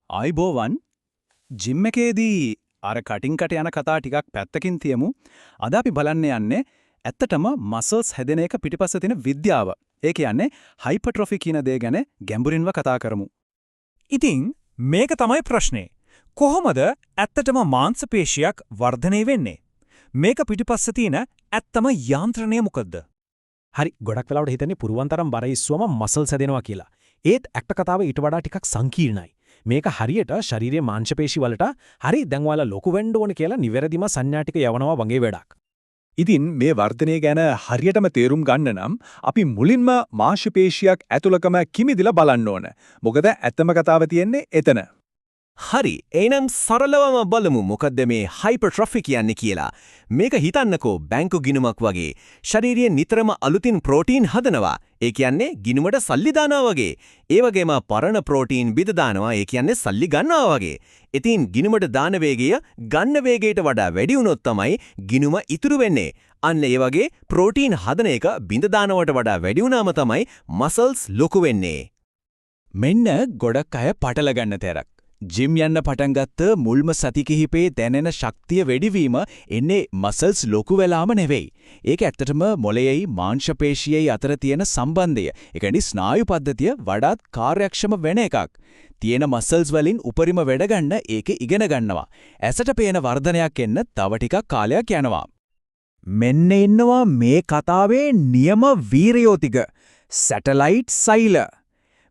ආයිබෝවන් gym එකේදී අර කටින් කට යන කතා ටිකක් පැත්තකින් තියමු. අද අපි බලන්න යන්නේ ඇත්තටම මසල්ස් හැදෙන එක පිටිපස්සේ තියෙන විද්‍යාව. ඒ කියන්නේ හයිපර්ට්‍රොෆි කියන දේ ගැන ගැඹුරින්ව කතා කරමු. ඉතින් මේක තමයි ප්‍රශ්නේ. කොහොමද ඇත්තටම මාංශ පේශියක් වර්ධනය වෙන්නේ? මේක පිටිපස්සේ තියෙන ඇත්තම යාන්ත්‍රණය මොකද්ද? හරි ගොඩක් වෙලාවට හිතන්නේ පුරුවන් තරම් බර ඉස්සුවම මසල්ස් හැදෙනවා කියලා. ඒත් ඇක්ට කතාව ඊට වඩා ටිකක් සංකීර්ණයි. මේක හරියට ශරීරයේ මාංශපේශි වලට හරි දැන් ඔයාලා ලොකු වෙන්න ඕන කියලා නිවැරදිම සංඥා ටික යවනවා වගේ වැඩක්. ඉතින් මේ වර්ධනය ගැන හරියටම තේරුම් ගන්න නම් අපි මුලින්ම මාංශපේශියක් ඇතුළකම කිමිදිලා බලන්න ඕන. මොකද ඇත්තම කතාව තියෙන්නේ එතන. හරි එහෙනම් සරලවම බලමු මොකද්ද මේ හයිපර්ට්‍රොෆි කියන්නේ කියලා. මේක හිතන්නකෝ බැංකු ගිණුමක් වගේ. ශරීරයේ නිතරම අලුතින් ප්‍රෝටීන් හදනවා. ඒ කියන්නේ ගිණුමට සල්ලි දානවා වගේ. ඒ වගේම පරණ ප්‍රෝටීන් බිඳ දානවා. ඒ කියන්නේ සල්ලි ගන්නවා වගේ. ඉතින් ගිණුමට දාන වේගය ගන්න වේගයට වඩා වැඩි වුණොත් තමයි ගිණුම ඉතුරු වෙන්නේ. අන්න ඒ වගේ ප්‍රෝටීන් හදන එක බිඳ දානවට වඩා වැඩි වුණාම තමයි මසල්ස් ලොකු වෙන්නේ. මෙන්න ගොඩක් අය පටල ගන්න තැරක්. ජිම් යන්න පටන් ගත්ත මුල්ම සති කිහිපේ දැනෙන ශක්තිය වැඩිවීම එන්නේ මසල්ස් ලොකු වෙලාම නෙවෙයි. ඒක ඇත්තටම මොළයේයි මාංශපේශියේයි අතර තියෙන සම්බන්ධය. ඒ කියන්නේ ස්නායු පද්ධතිය වඩාත් කාර්යක්ෂම වෙන එකක්. තියෙන මසල්ස් වලින් උපරිම වැඩ ගන්න ඒක ඉගෙන ගන්නවා. ඇසට පේන වර්ධනයක් එන්න තව ටිකක් කාලයක් යනවා. මෙන්න ඉන්නවා මේ කතාවේ නියම වීරයෝ ටික. සැටලයිට් සෛල.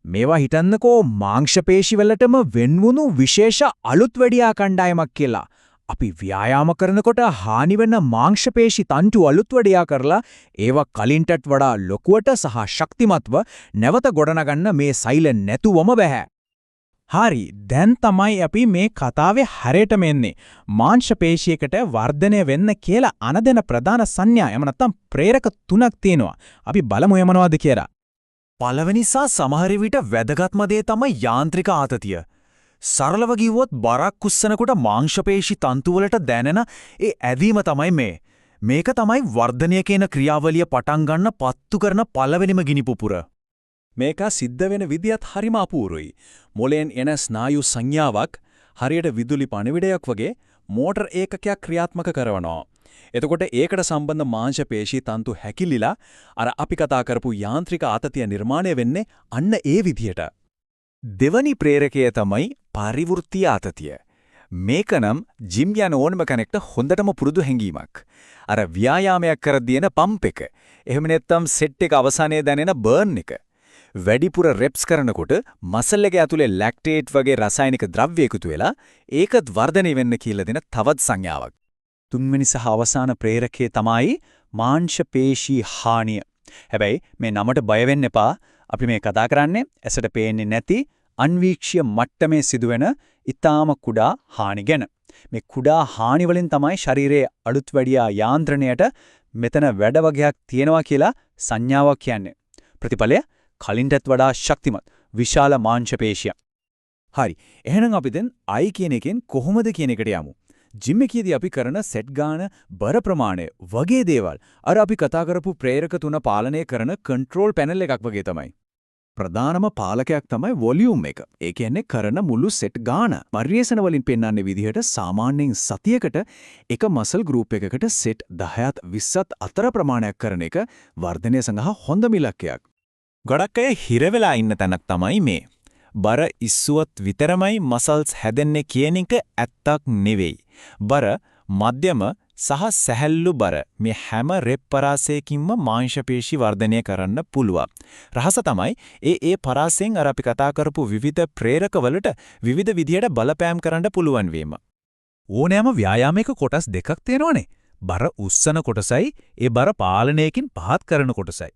මේවා හිතන්නකෝ මාංශපේශි වලටම වෙන්වුණු විශේෂ අලුත් වැඩියා කණ්ඩායමක් කියලා. අපි ව්‍යායාම කරනකොට හානි වෙන මාංශපේශි තන්තු අලුත් වැඩියා කරලා ඒවා කලින්ටත් වඩා ලොකුවට සහ ශක්තිමත්ව නැවත ගොඩනගන්න මේ සෛල නැතුවම බෑ. හරි දැන් තමයි අපි මේ කතාවේ හැරෙටම එන්නේ. මාංශපේශියකට වර්ධනය වෙන්න කියලා අනදෙන ප්‍රධාන සංඥා එම නැත්තම් ප්‍රේරක තුනක් තියෙනවා. අපි බලමු මොනවද කියලා. පළවෙනි සහ සමහර විට වැදගත්ම දේ තමයි යාන්ත්‍රික ආතතිය. සරලව කිව්වොත් බරක් උස්සනකොට මාංශපේශි තන්තු වලට දැනෙන ඒ ඇදීම තමයි මේ. මේක තමයි වර්ධනය කියන ක්‍රියාවලිය පටන් ගන්න පත්තු කරන පළවෙනිම ගිනි පුපුර. මේක සිද්ධ වෙන විදියත් හරිම අපූර්වයි. මොළයෙන් එන ස්නායු සංඥාවක් හරියට විදුලි පණිවිඩයක් වගේ මෝටර් ඒකකයක් ක්‍රියාත්මක කරනවා. එතකොට ඒකට සම්බන්ධ මාංශපේශී තන්තු හැකිලිලා අර අපි කතා කරපු යාන්ත්‍රික ආතතිය නිර්මාණය වෙන්නේ අන්න ඒ විදියට. දෙවනි ප්‍රේරකය තමයි පරිවෘත්ති ආතතිය. මේකනම් ජිම් යන ඕනම කෙනෙක්ට හොඳටම පුරුදු හැඟීමක්. අර ව්‍යායාමයක් කරද්දී එන පම්ප් එක. එහෙම නැත්නම් සෙට් එක අවසානයේ දැනෙන බර්න් එක. වැඩිපුර රෙප්ස් කරනකොට මසල් එක ඇතුලේ ලැක්ටේට් වගේ රසායනික ද්‍රව්‍ය එකතු වෙලා ඒකත් වර්ධනය වෙන්න කියලා දෙන තවත් සංඥාවක්. තුන්වෙනි සහ අවසාන ප්‍රේරකයේ තමයි මාංශපේශී හානිය. හැබැයි මේ නමට බය වෙන්න එපා. අපි මේ කතා කරන්නේ ඇසට පේන්නේ නැති අන්වීක්ෂ්‍ය මට්ටමේ සිදුවෙන ඊටාම කුඩා හානි ගැන. මේ කුඩා හානි වලින් තමයි ශරීරයේ අලුත් වැඩියා යාන්ත්‍රණයට මෙතන වැඩ වගයක් තියෙනවා කියලා සංඥාවක් කියන්නේ. ප්‍රතිඵලය කලින්ටත් වඩා ශක්තිමත් විශාල මාංශපේශිය. හරි. එහෙනම් අපි දැන් I කියන එකෙන් කොහොමද කියන එකට යමු. ජිම් එකේදී අපි කරන සෙට් ගාන බර ප්‍රමාණය වගේ දේවල් අර අපි කතා කරපු ප්‍රේරක තුන පාලනය කරන කන්ට්‍රෝල් පැනල් එකක් වගේ තමයි. ප්‍රධානම පාලකයක් තමයි වොලියුම් එක. ඒ කියන්නේ කරන මුළු සෙට් ගාන. පරිේෂණ වලින් පෙන්වන්නේ විදිහට සාමාන්‍යයෙන් සතියකට එක මසල් ගෲප් එකකට සෙට් 10ත් 20ත් අතර ප්‍රමාණයක් කරන එක වර්ධනය සඳහා හොඳම ඉලක්කයක්. ගොඩක් අය හිර වෙලා ඉන්න තැනක් තමයි මේ. බර ඉස්සුවත් විතරමයි මසල්ස් හැදෙන්නේ කියන එක ඇත්තක් නෙවෙයි. බර මධ්‍යම සහ සැහැල්ලු බර මේ හැම රෙප් පරාසයකින්ම මාංශපේශි වර්ධනය කරන්න පුළුවන්. රහස තමයි ඒ පරාසයෙන් අර අපි කතා කරපු විවිධ ප්‍රේරක වලට විවිධ විදියට බලපෑම් කරන්න පුළුවන් වීම. ඕනෑම ව්‍යායාමයක කොටස් දෙකක් තියෙනවනේ. බර උස්සන කොටසයි ඒ බර පාලනයකින් පහත් කරන කොටසයි.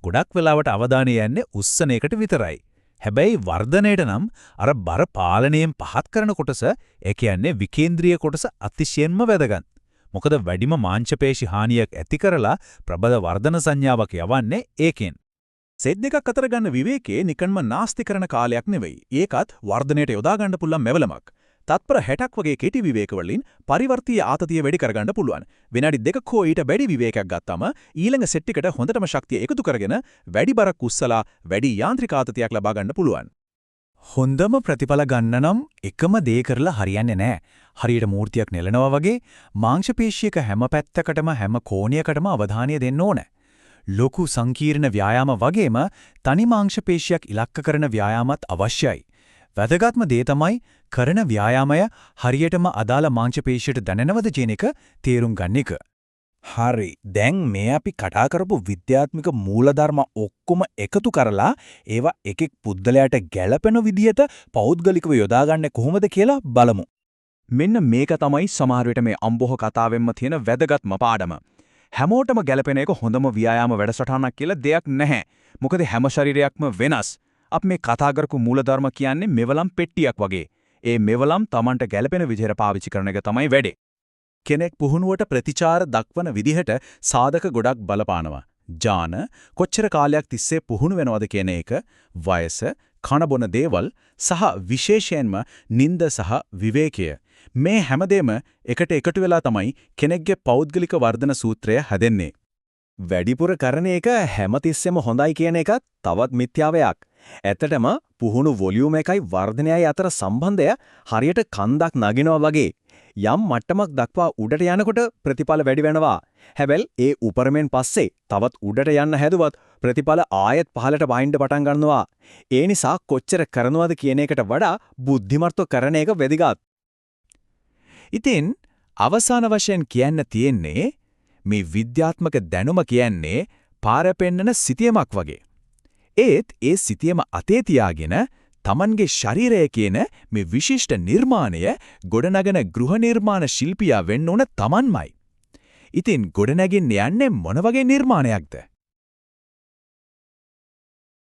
ගොඩක් වෙලාවට අවධානය යන්නේ උස්සන එකට විතරයි. හැබැයි වර්ධනයට නම් අර බර පාලනයෙන් පහත් කරන කොටස ඒ කියන්නේ විකේන්ද්‍රීය කොටස අතිශයින්ම වැදගත්. මොකද වැඩිම මාංශපේශි හානියක් ඇති කරලා ප්‍රබල වර්ධන සංඥාවක් යවන්නේ ඒකෙන්. සෙට් දෙකක් අතර ගන්න විවේකයේ නිකන්ම නාස්ති කරන කාලයක් නෙවෙයි. ඒකත් වර්ධනයට යොදා ගන්න පුළුවන් මෙවලමක්. තත්පර 60ක් වගේ කෙටි විවේක වලින් පරිවර්තීය ආතතිය වැඩි කරගන්න පුළුවන්. විනාඩි 2ක් හෝ ඊට වැඩි විවේකයක් ගත්තාම ඊළඟ සෙට් එකට හොඳටම ශක්තිය එකතු කරගෙන වැඩි බරක් උස්සලා වැඩි යාන්ත්‍රික ආතතියක් ලබා ගන්න පුළුවන්. හොඳම ප්‍රතිඵල ගන්න නම් එකම දේ කරලා හරියන්නේ නැහැ. හරියට මූර්තියක් නෙලනවා වගේ මාංශ පේශියක හැම පැත්තකටම හැම කෝණයකටම අවධානය දෙන්න ඕන. ලොකු සංකීර්ණ ව්‍යායාම වගේම තනි මාංශ පේශියක් ඉලක්ක කරන ව්‍යායාමත් අවශ්‍යයි. වැදගත්ම දේ තමයි කරන ව්‍යායාමය හරියටම අදාළ මාංශ පේශියට දැනෙනවද කියන එක තේරුම් ගන්න එක. හරි. දැන් මේ අපි කතා කරපු විද්‍යාත්මක මූලධර්ම ඔක්කොම එකතු කරලා ඒවා එකෙක් පුද්ගලයාට ගැළපෙන විදිහට පෞද්ගලිකව යොදාගන්නේ කොහොමද කියලා බලමු. මෙන්න මේක තමයි සමහර විට මේ අම්බොහ කතාවෙන්ම තියෙන වැදගත්ම පාඩම. හැමෝටම ගැළපෙන එක හොඳම ව්‍යායාම වැඩසටහනක් කියලා දෙයක් නැහැ. මොකද හැම ශරීරයක්ම වෙනස්. අපි මේ කතා කරපු මූලධර්ම කියන්නේ මෙවලම් පෙට්ටියක් වගේ. ඒ මෙවලම් Tamanට ගැළපෙන විදිහට පාවිච්චි කරන එක තමයි වැඩේ. කෙනෙක් පුහුණුවට ප්‍රතිචාර දක්වන විදිහට සාධක ගොඩක් බලපානවා. ජාන කොච්චර කාලයක් තිස්සේ පුහුණු වෙනවද කියන එක, වයස, කන බොන දේවල් සහ විශේෂයෙන්ම නිନ୍ଦ සහ විවේකය. මේ හැමදේම එකට එකතු වෙලා තමයි කෙනෙක්ගේ පෞද්ගලික වර්ධන සූත්‍රය හැදෙන්නේ. වැඩිපුර කරන එක හැමතිස්සෙම හොඳයි කියන එක තවත් මිත්‍යාවයක්. ඇත්තටම පුහුණු වොලියුම් එකයි වර්ධනයයි අතර සම්බන්ධය හරියට කන්දක් නගිනවා වගේ. යම් මට්ටමක් දක්වා උඩට යනකොට ප්‍රතිඵල වැඩි වෙනවා. හැබැයි ඒ උපරමෙන් පස්සේ තවත් උඩට යන්න හැදුවත් ප්‍රතිඵල ආයෙත් පහළට වහින්න පටන් ගන්නවා. ඒ නිසා කොච්චර කරනවද කියන එකට වඩා බුද්ධිමත්ව කරන එක වැදගත්. ඉතින් අවසාන වශයෙන් කියන්න තියෙන්නේ මේ විද්‍යාත්මක දැනුම කියන්නේ පාර පෙන්නන සිතියමක් වගේ. ඒත් ඒ සිතියම අතේ තියාගෙන Tamanගේ ශරීරය කියන මේ විශිෂ්ට නිර්මාණය ගොඩනගන ගෘහ නිර්මාණ ශිල්පියා වෙන්න ඕන Tamanමයි. ඉතින් ගොඩනගින්න යන්නේ මොන වගේ නිර්මාණයක්ද?